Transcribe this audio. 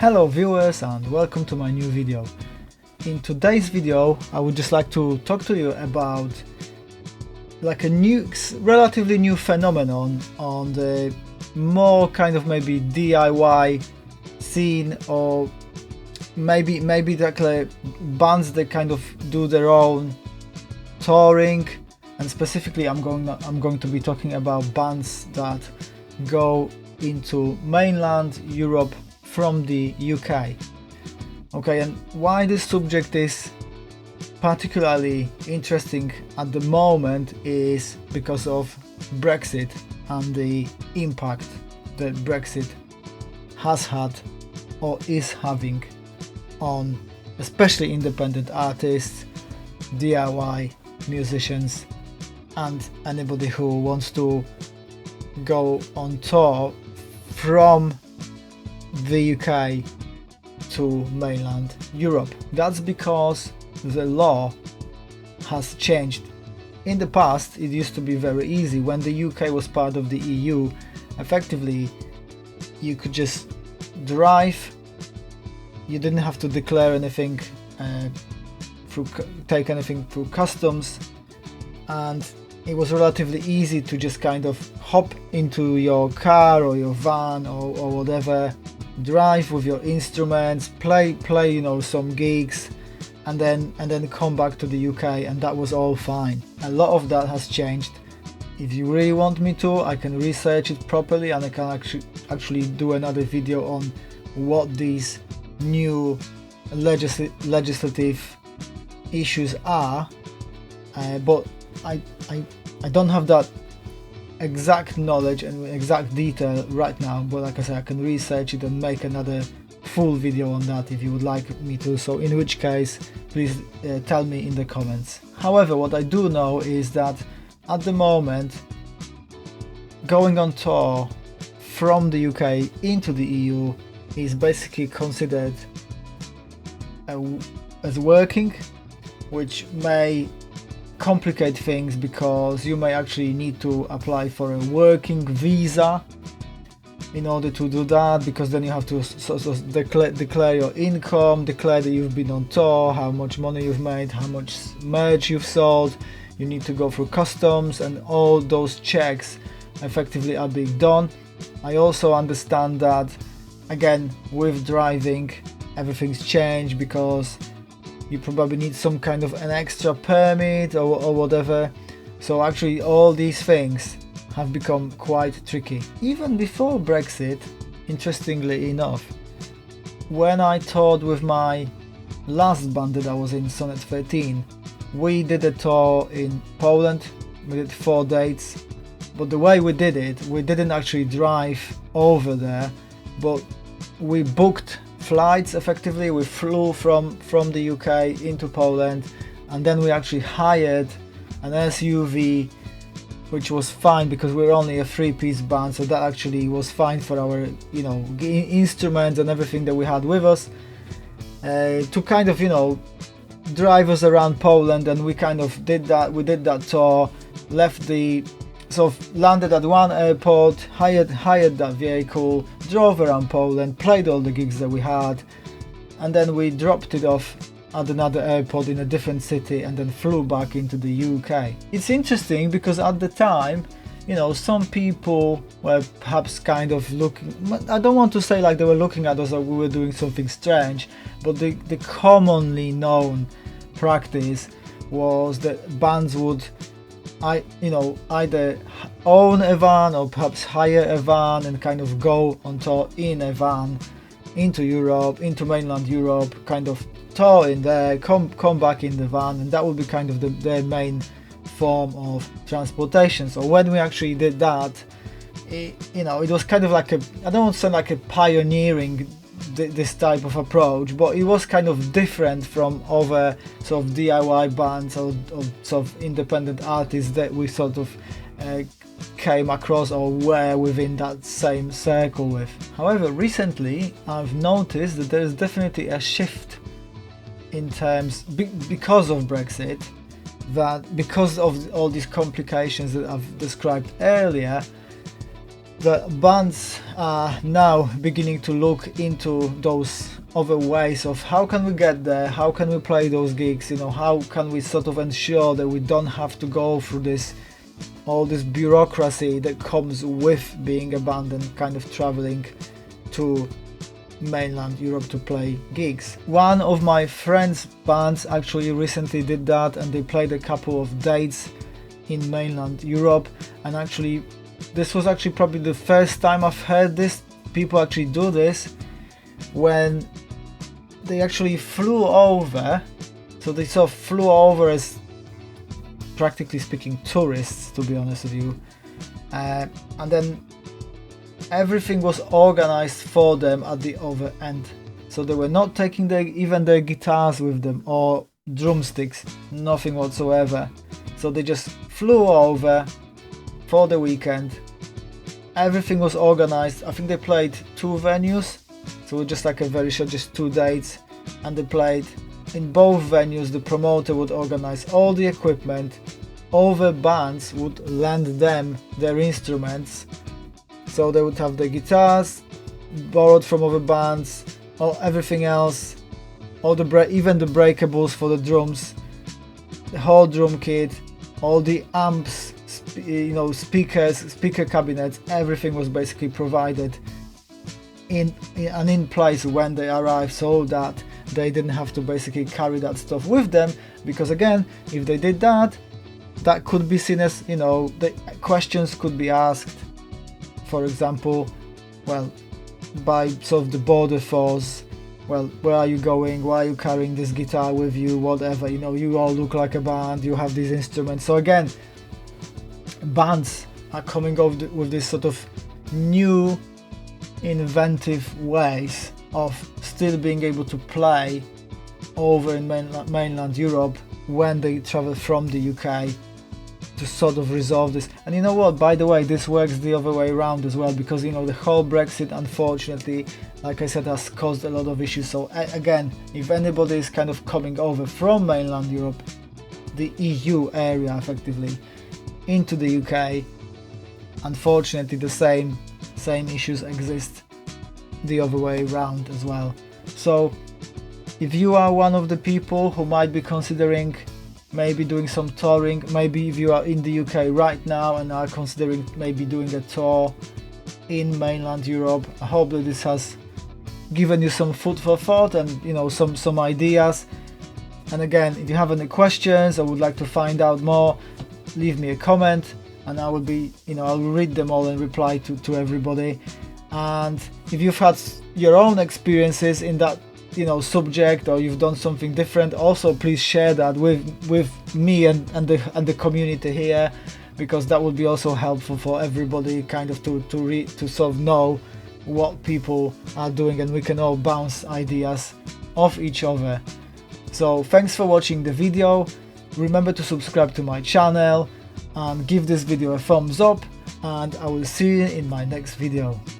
Hello viewers and welcome to my new video. In today's video I would just like to talk to you about like a relatively new phenomenon on the more kind of maybe DIY scene, or maybe like bands that kind of do their own touring, and specifically I'm going to be talking about bands that go into mainland Europe from the UK. Okay, and why this subject is particularly interesting at the moment is because of Brexit and the impact that Brexit has had or is having on especially independent artists, DIY musicians, and anybody who wants to go on tour from the UK to mainland Europe. That's because the law has changed. In the past it used to be very easy. When the UK was part of the EU, effectively you could just drive, you didn't have to declare anything, take anything through customs, and it was relatively easy to just kind of hop into your car or your van or whatever, drive with your instruments, play some gigs, and then come back to the UK, and that was all fine. A lot of that has changed. If you really want me to, I can research it properly and I can actually do another video on what these new legislative issues are, but I don't have that exact knowledge and exact detail right now, but like I said, I can research it and make another full video on that if you would like me to, so in which case please tell me in the comments. However, what I do know is that at the moment going on tour from the UK into the EU is basically considered as working, which may complicate things because you may actually need to apply for a working visa in order to do that, because then you have to declare your income, declare that you've been on tour, how much money you've made, how much merch you've sold. You need to go through customs, and all those checks effectively are being done. I also understand that again with driving everything's changed because you probably need some kind of an extra permit or whatever. So actually all these things have become quite tricky. Even before Brexit, interestingly enough, when I toured with my last band that I was in, Sonnet 13, we did a tour in Poland. We did 4 dates, but the way we did it, we didn't actually drive over there, but we booked flights. Effectively we flew from the UK into Poland, and then we actually hired an SUV, which was fine because we were only a 3-piece band, so that actually was fine for our instruments and everything that we had with us, to kind of drive us around Poland. And we kind of did that tour, landed at one airport, hired that vehicle, drove around Poland, played all the gigs that we had, and then we dropped it off at another airport in a different city and then flew back into the UK. It's interesting because at the time, some people were perhaps kind of looking, I don't want to say like they were looking at us or we were doing something strange, but the commonly known practice was that bands would either own a van or perhaps hire a van and kind of go on tour in a van into Europe, into mainland Europe, kind of tour in there, come back in the van, and that would be kind of their main form of transportation. So when we actually did that, it was kind of like I don't want to sound like a pioneering this type of approach, but it was kind of different from other sort of DIY bands or sort of independent artists that we sort of came across or were within that same circle with. However, recently I've noticed that there is definitely a shift in terms, because of Brexit, that because of all these complications that I've described earlier, the bands are now beginning to look into those other ways of how can we get there, how can we play those gigs, you know, how can we sort of ensure that we don't have to go through this all this bureaucracy that comes with being a band and kind of traveling to mainland Europe to play gigs. One of my friends' bands actually recently did that, and they played a couple of dates in mainland Europe, and actually this was actually probably the first time I've heard this, people actually do this, when they actually flew over, so they sort of flew over as practically speaking tourists, to be honest with you, and then everything was organized for them at the other end, so they were not taking even their guitars with them or drumsticks, nothing whatsoever. So they just flew over for the weekend, everything was organized. I think they played 2 venues, so just like a very short, just 2 dates, and they played in both venues. The promoter would organize all the equipment, other bands would lend them their instruments, so they would have the guitars borrowed from other bands, or everything else, all the even the breakables for the drums, the whole drum kit, all the amps, you know, speakers, speaker cabinets, everything was basically provided in place when they arrived, so that they didn't have to basically carry that stuff with them, because again, if they did that, that could be seen as, you know, the questions could be asked, for example, well, by sort of the border force, well, where are you going, why are you carrying this guitar with you, whatever, you know, you all look like a band, you have these instruments. So again, bands are coming up with this sort of new inventive ways of still being able to play over in mainland Europe when they travel from the UK, to sort of resolve this. And you know what, by the way, this works the other way around as well, because you know the whole Brexit, unfortunately, like I said, has caused a lot of issues. So again, if anybody is kind of coming over from mainland Europe, the EU area effectively, into the UK, unfortunately the same issues exist the other way around as well. So if you are one of the people who might be considering maybe doing some touring, maybe if you are in the UK right now and are considering maybe doing a tour in mainland Europe, I hope that this has given you some food for thought and, you know, some ideas. And again, if you have any questions or would like to find out more, leave me a comment and I will be, you know, I'll read them all and reply to everybody. And if you've had your own experiences in that, you know, subject, or you've done something different, also please share that with me and the community here, because that would be also helpful for everybody, kind of to sort of know what people are doing, and we can all bounce ideas off each other. So thanks for watching the video. Remember to subscribe to my channel and give this video a thumbs up, and I will see you in my next video.